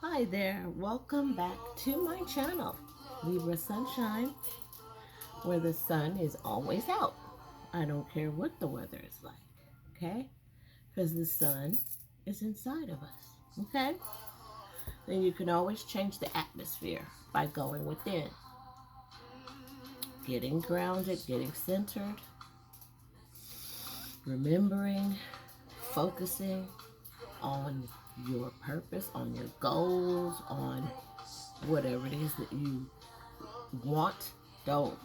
Hi there, welcome back to my channel, Libra Sunshine, where the sun is always out. I don't care what the weather is like, okay? Because the sun is inside of us, okay? Then you can always change the atmosphere by going within, getting grounded, getting centered, remembering, focusing on your purpose, on your goals, on whatever it is that you want. Don't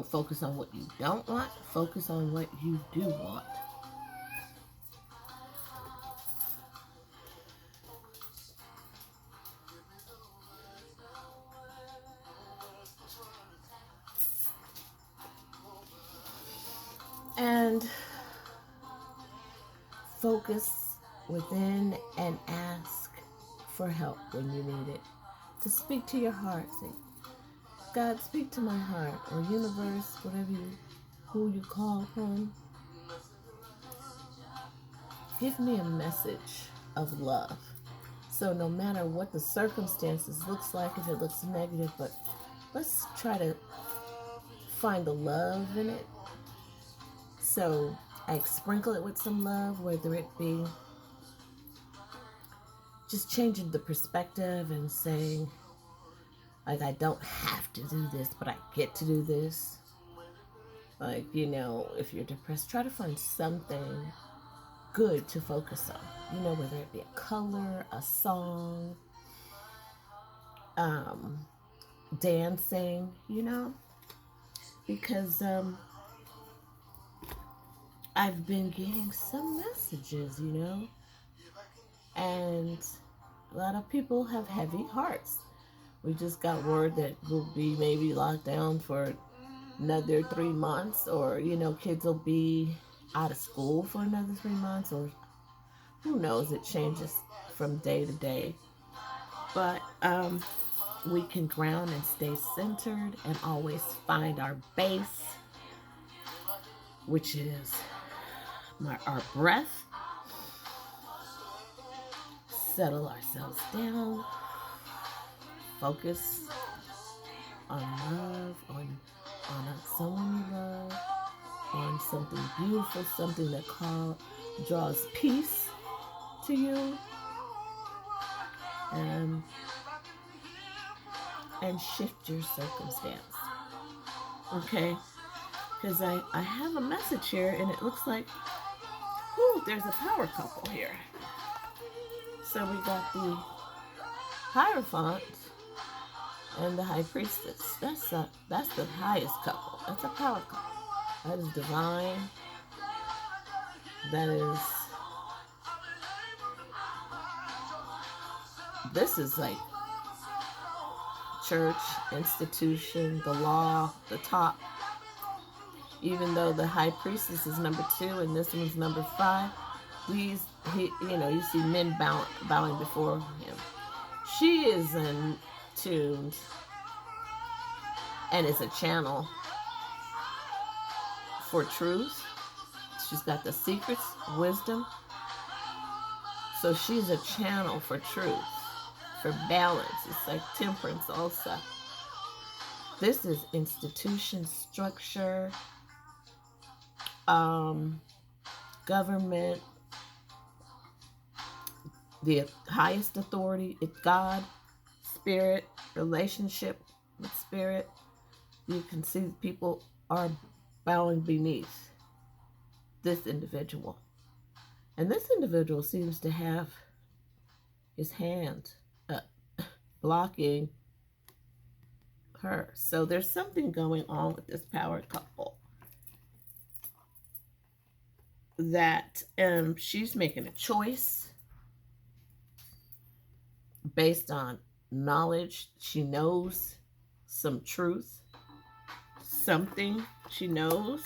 focus on what you don't want. Focus on what you do want. And focus within and ask for help when you need it. To speak to your heart. Say, God, speak to my heart, or universe, who you call home. Give me a message of love. So no matter what the circumstances looks like, if it looks negative, but let's try to find the love in it. So I sprinkle it with some love, whether it be just changing the perspective and saying, like, I don't have to do this, but I get to do this. Like, if you're depressed, try to find something good to focus on. Whether it be a color, a song, um, dancing, because I've been getting some messages, and a lot of people have heavy hearts. We just got word that we'll be maybe locked down for another 3 months, or kids will be out of school for another 3 months, or who knows, it changes from day to day. But we can ground and stay centered and always find our base, which is our breath. Settle ourselves down, focus on love, on someone you love, on something beautiful, something that draws peace to you, and shift your circumstance. Okay? Because I have a message here, and it looks like, there's a power couple here. So we got the Hierophant and the High Priestess. That's the highest couple. That's a power couple. That is divine. This is like church, institution, the law, the top. Even though the High Priestess is number 2 and this one's number 5, you see men bowing before him. She is in tuned and is a channel for truth. She's got the secrets, wisdom. So she's a channel for truth, for balance. It's like temperance also. This is institution, structure, government, the highest authority. It's God, spirit, relationship with spirit. You can see people are bowing beneath this individual. And this individual seems to have his hand up, blocking her. So there's something going on with this power couple, that she's making a choice based on knowledge. She knows some truth, something she knows,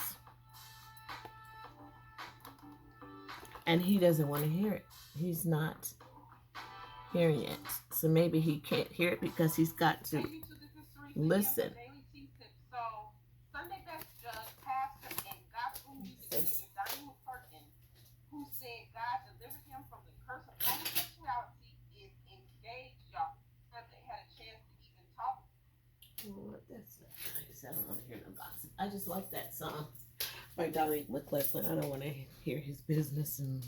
and he doesn't want to hear it. He's not hearing it. So maybe he can't hear it because he's got to listen. I don't want to hear no gossip. I just like that song by Donnie McClurkin. I don't want to hear his business and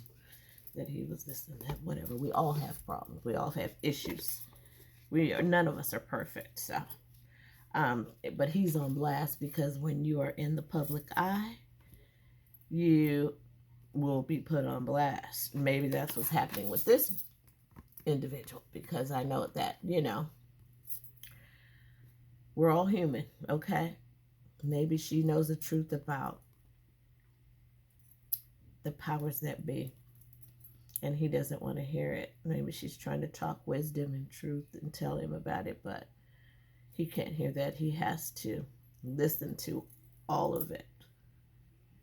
that he was this and that, whatever. We all have problems. We all have issues. None of us are perfect. So, but he's on blast because when you are in the public eye, you will be put on blast. Maybe that's what's happening with this individual, because I know that, we're all human, okay? Maybe she knows the truth about the powers that be, and he doesn't want to hear it. Maybe she's trying to talk wisdom and truth and tell him about it, but he can't hear that. He has to listen to all of it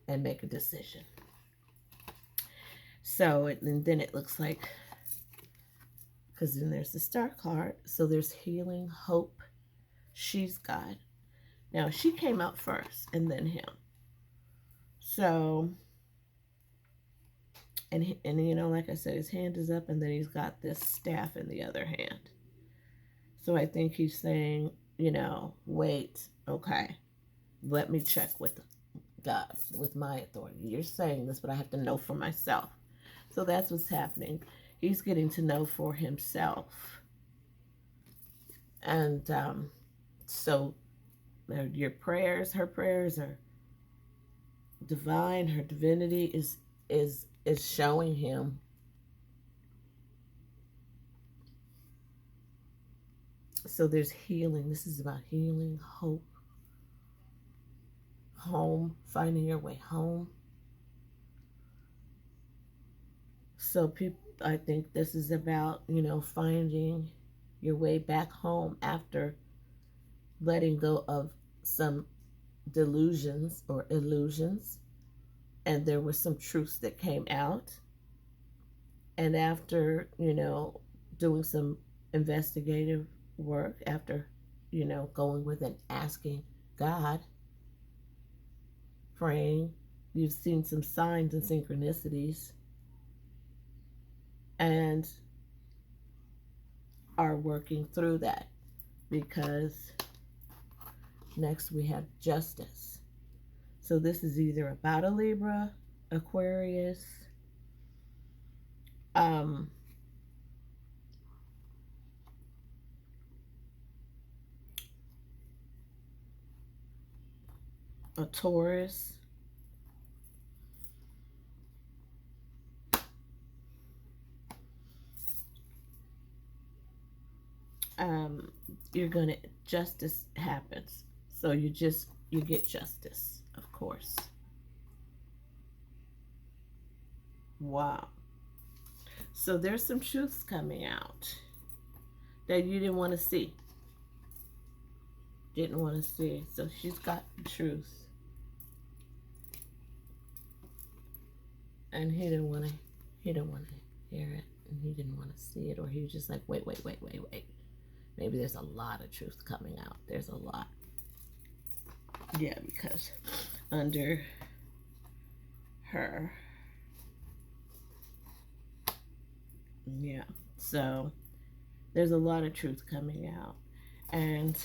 and make a decision. So, and then it looks like, because then there's the Star card. So there's healing, hope. She's God. Now, she came out first and then him. So, and like I said, his hand is up and then he's got this staff in the other hand. So I think he's saying, wait, okay, let me check with God, with my authority. You're saying this, but I have to know for myself. So that's what's happening. He's getting to know for himself. And so your prayers, her prayers are divine. Her divinity is showing him so there's healing. This is about healing, hope, home, finding your way home. So I think this is about, finding your way back home after letting go of some delusions or illusions. And there were some truths that came out. And after, doing some investigative work, after, going with and asking God, praying, you've seen some signs and synchronicities and are working through that, because next we have justice. So this is either about a Libra, Aquarius, a Taurus, justice happens. So you get justice, of course. Wow. So there's some truths coming out that you didn't want to see. So she's got the truth. And he didn't want to hear it, and he didn't want to see it, or he was just like, wait. Maybe there's a lot of truth coming out. There's a lot. Yeah, because under her, yeah, so there's a lot of truth coming out, and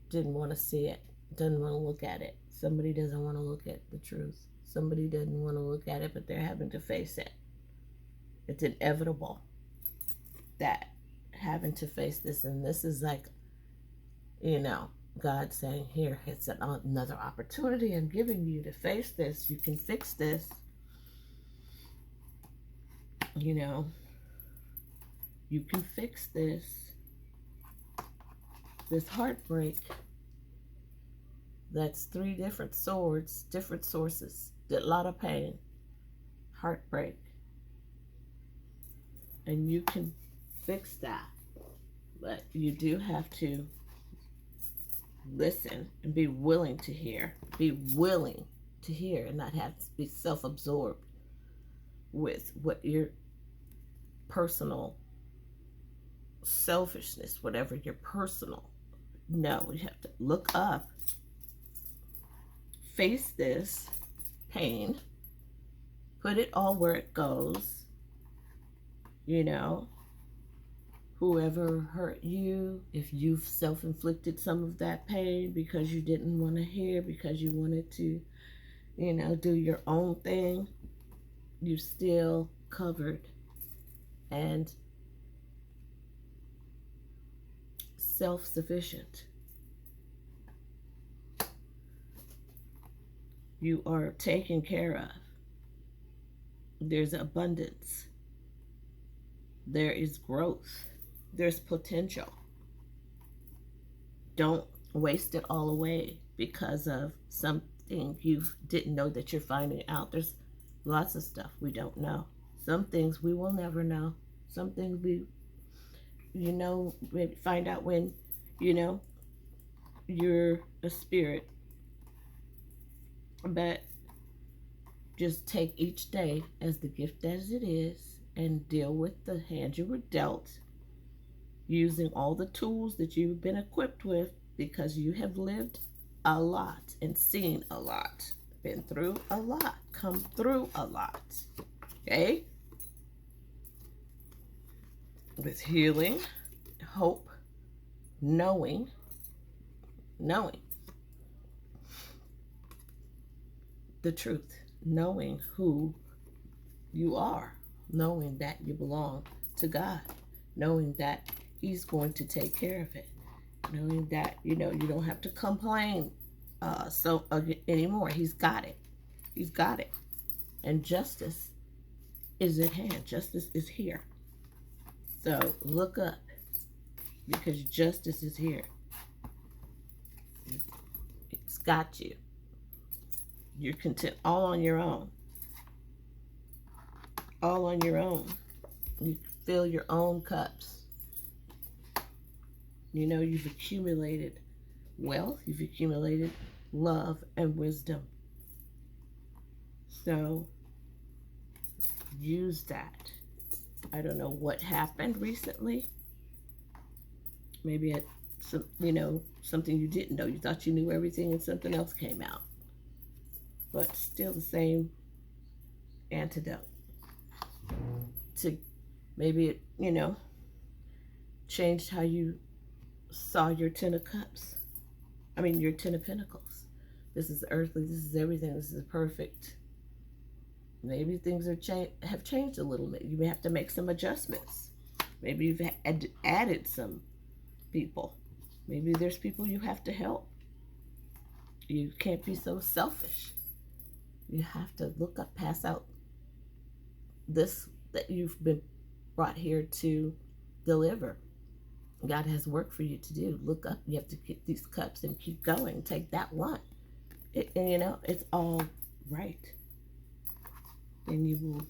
didn't want to see it, doesn't want to look at it. Somebody doesn't want to look at the truth. Somebody doesn't want to look at it, but they're having to face it. It's inevitable that having to face this, and this is like, God saying, here, it's another opportunity I'm giving you to face this. You can fix this. You can fix this heartbreak. That's 3 different swords, different sources, a lot of pain, heartbreak, and you can fix that. But you do have to listen and be willing to hear. And not have to be self-absorbed with what your personal selfishness, whatever your personal. No, you have to look up, face this pain, put it all where it goes, whoever hurt you, if you've self-inflicted some of that pain because you didn't want to hear, because you wanted to, do your own thing, you're still covered and self-sufficient. You are taken care of. There's abundance. There is growth. There's potential. Don't waste it all away because of something you didn't know that you're finding out. There's lots of stuff we don't know. Some things we will never know. Some things we find out when, you're a spirit. But just take each day as the gift as it is and deal with the hand you were dealt, using all the tools that you've been equipped with because you have lived a lot and seen a lot, been through a lot, come through a lot. Okay? With healing, hope, knowing the truth, knowing who you are, knowing that you belong to God, knowing that He's going to take care of it, knowing that you don't have to complain anymore. He's got it. He's got it. And justice is at hand. Justice is here. So look up, because justice is here. It's got you. You're content all on your own. All on your own. You fill your own cups. You've accumulated wealth, you've accumulated love and wisdom. So use that. I don't know what happened recently. Maybe something you didn't know. You thought you knew everything and something else came out. But still the same antidote. To maybe it, changed how you saw your Ten of Cups. Your Ten of Pentacles. This is earthly. This is everything. This is perfect. Maybe things have changed a little bit. You may have to make some adjustments. Maybe you've added some people. Maybe there's people you have to help. You can't be so selfish. You have to look up, pass out this that you've been brought here to deliver. God has work for you to do. Look up. You have to get these cups and keep going. Take that one. It's all right. Then you will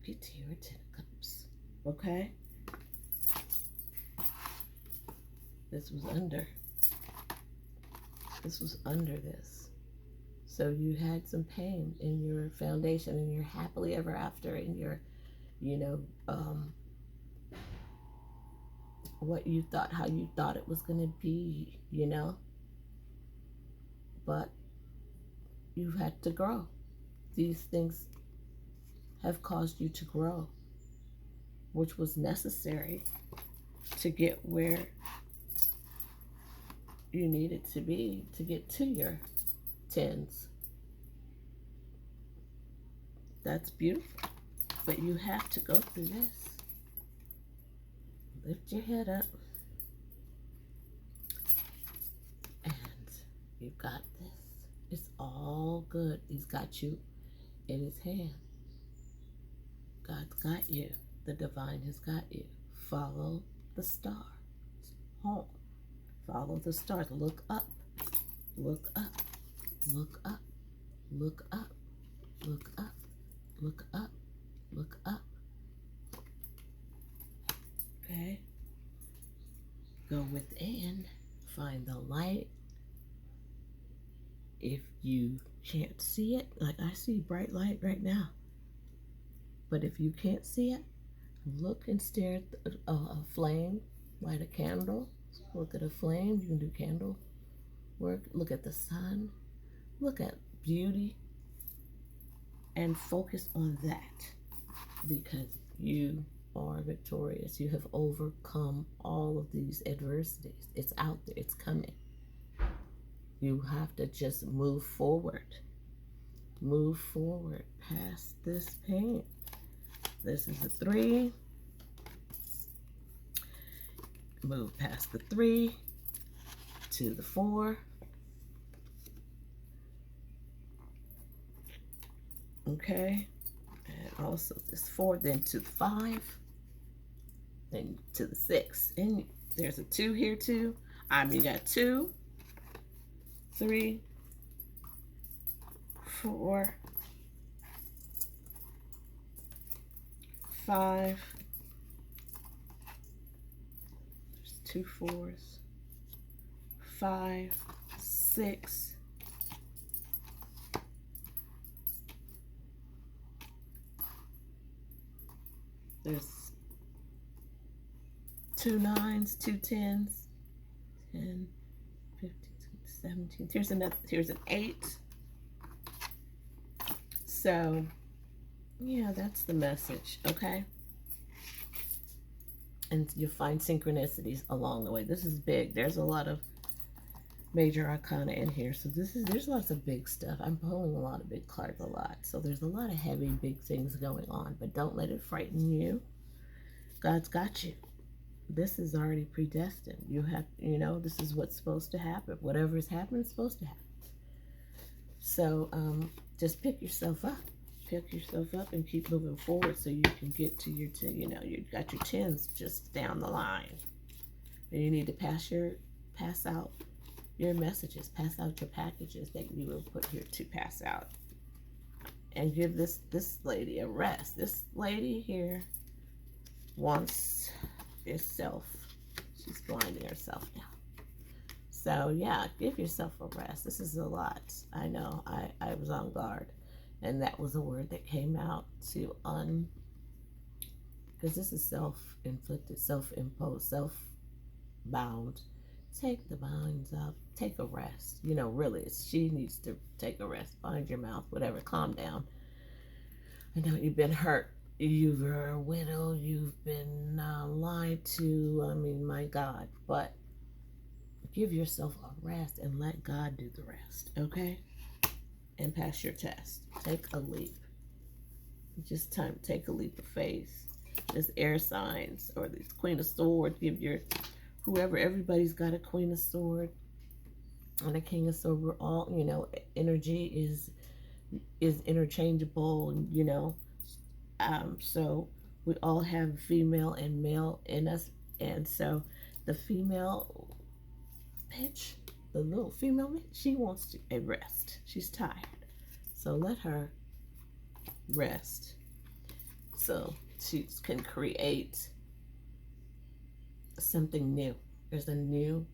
get to your Ten of Cups. Okay? This was under this. So you had some pain in your foundation, and you're happily ever after in your, what you thought, how you thought it was going to be, But you've had to grow. These things have caused you to grow, which was necessary to get where you needed to be to get to your tens. That's beautiful. But you have to go through this. Lift your head up. And you've got this. It's all good. He's got you in his hand. God's got you. The divine has got you. Follow the stars home. Follow the stars. Look up. Look up. Look up. Look up. Look up. Look up. Look up. Okay? Go within. Find the light. If you can't see it, like I see bright light right now. But if you can't see it, look and stare at a flame. Light a candle. Look at a flame. You can do candle work. Look at the sun. Look at beauty. And focus on that. Because you are victorious. You have overcome all of these adversities. It's out there. It's coming. You have to just move forward. Move forward past this pain. This is a 3. Move past the 3 to the 4. Okay. And also this 4, then to the 5, then to the 6. And there's a 2 here too. You got 2, 3, 4, 5. There's 2 4s. 5, 6. There's 2 9s, 2 10s, 10, 15, 17. Here's another. Here's an 8. So, yeah, that's the message. Okay. And you'll find synchronicities along the way. This is big. There's a lot of major arcana in here. So there's lots of big stuff. I'm pulling a lot of big cards a lot. So there's a lot of heavy, big things going on. But don't let it frighten you. God's got you. This is already predestined. You have, this is what's supposed to happen. Whatever is happening is supposed to happen. So just pick yourself up. Pick yourself up and keep moving forward so you can get to your 10. You got your 10s just down the line. And you need to pass out your messages, pass out your packages that you were put here to pass out. And give this lady a rest. This lady here wants herself. She's blinding herself now. So yeah, give yourself a rest. This is a lot. I know. I was on guard. And that was a word that came out to because this is self-inflicted, self-imposed, self-bound. Take the binds up. Take a rest. Really, she needs to take a rest. Find your mouth, whatever. Calm down. I know you've been hurt. You were a widow. You've been lied to. I mean, my God. But give yourself a rest and let God do the rest, okay? And pass your test. Take a leap. Just time to take a leap of faith. This air signs or this Queen of Swords. Give your whoever. Everybody's got a Queen of Sword and a King of Sword. We're all, energy is interchangeable. So we all have female and male in us, and so the female bitch. The little female, she wants a rest. She's tired. So let her rest. So she can create something new. There's a new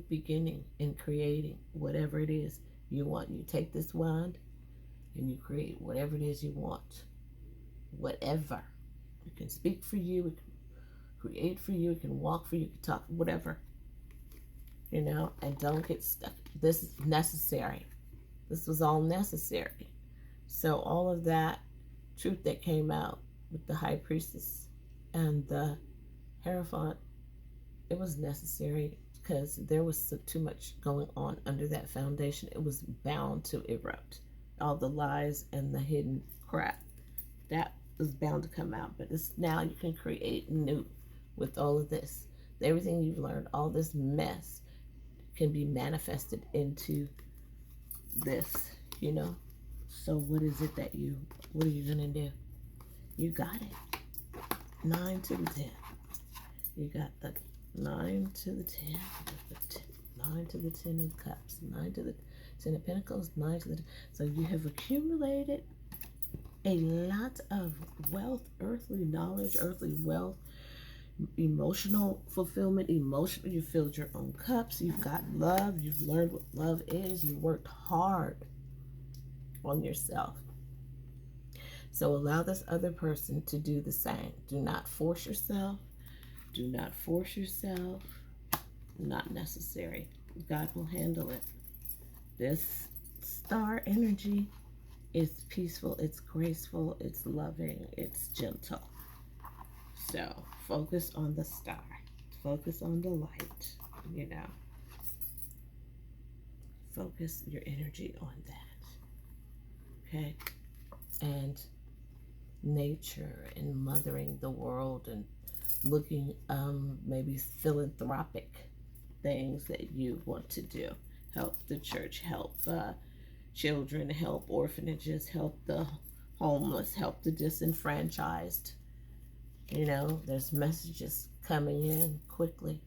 beginning in creating whatever it is you want. You take this wand and you create whatever it is you want. Whatever. It can speak for you. It can create for you. It can walk for you. It can talk. Whatever. And don't get stuck. This is necessary. This was all necessary. So all of that truth that came out with the High Priestess and the Hierophant, it was necessary because there was too much going on under that foundation. It was bound to erupt. All the lies and the hidden crap, that was bound to come out. But now you can create new with all of this. Everything you've learned, all this mess can be manifested into this, So what is it what are you going to do? You got it. 9 to the 10. You got the 9 to the 10. 9 to the 10 of cups. 9 to the 10 of pentacles. 9 to the 10. So you have accumulated a lot of wealth, earthly knowledge, earthly wealth, emotional fulfillment, you filled your own cups, you've got love, you've learned what love is, you worked hard on yourself. So allow this other person to do the same. Do not force yourself. Do not force yourself. Not necessary. God will handle it. This star energy is peaceful, it's graceful, it's loving, it's gentle. So focus on the star. Focus on the light, you know. Focus your energy on that. Okay? And nature and mothering the world and looking maybe philanthropic things that you want to do. Help the church, help children, help orphanages, help the homeless, help the disenfranchised. You know, there's messages coming in quickly,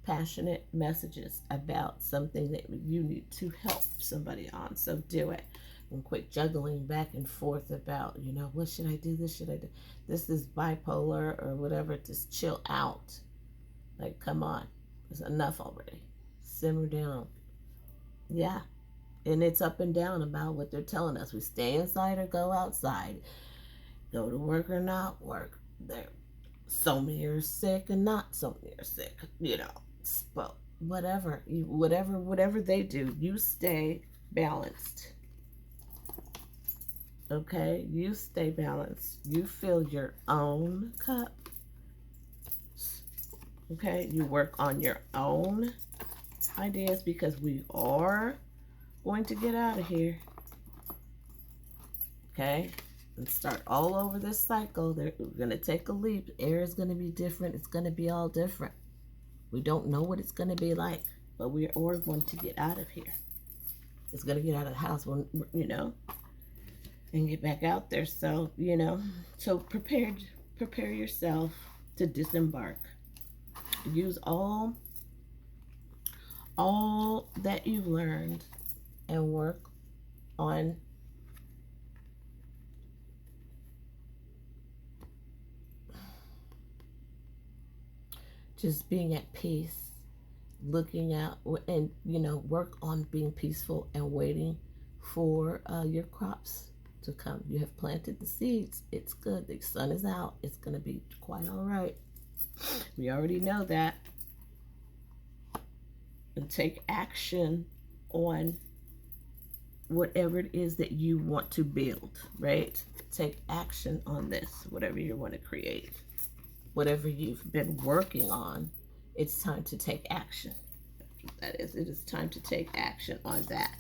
passionate messages about something that you need to help somebody on. So do it. And quit juggling back and forth about, you know, what should I do? This should I do? This is bipolar or whatever. Just chill out. Like, come on. It's enough already. Simmer down. Yeah. And it's up and down about what they're telling us. We stay inside or go outside. Go to work or not work. There, so many are sick and not so many are sick. You know, but whatever they do, you stay balanced. Okay, you stay balanced. You fill your own cup. Okay, you work on your own ideas because we are going to get out of here. Okay, and start all over this cycle. We're going to take a leap. Air is going to be different. It's going to be all different. We don't know what it's going to be like, but we are going to get out of here. It's going to get out of the house when, you know, and get back out there. So, you know, so prepare yourself to disembark. Use all that you've learned and work on just being at peace, looking out, and, you know, work on being peaceful and waiting for your crops to come. You have planted the seeds. It's good. The sun is out. It's going to be quite all right. We already know that. And take action on whatever it is that you want to build, right? Take action on this, whatever you want to create. Whatever you've been working on, it's time to take action. That is, it is time to take action on that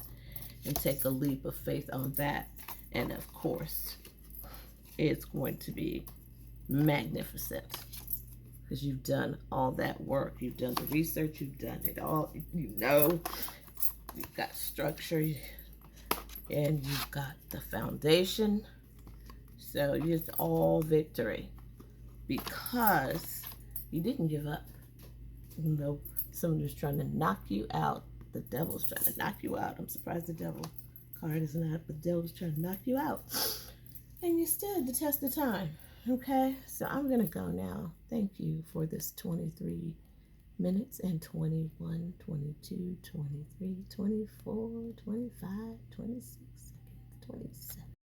and take a leap of faith on that. And of course, it's going to be magnificent because you've done all that work. You've done the research. You've done it all. You know, you've got structure and you've got the foundation. So it's all victory because you didn't give up. You know, someone was trying to knock you out. The devil's trying to knock you out. I'm surprised the devil card is not, but the devil's trying to knock you out. And you stood the test of time. Okay, so I'm going to go now. Thank you for this 23 minutes and 21, 22, 23, 24, 25, 26 seconds, 27.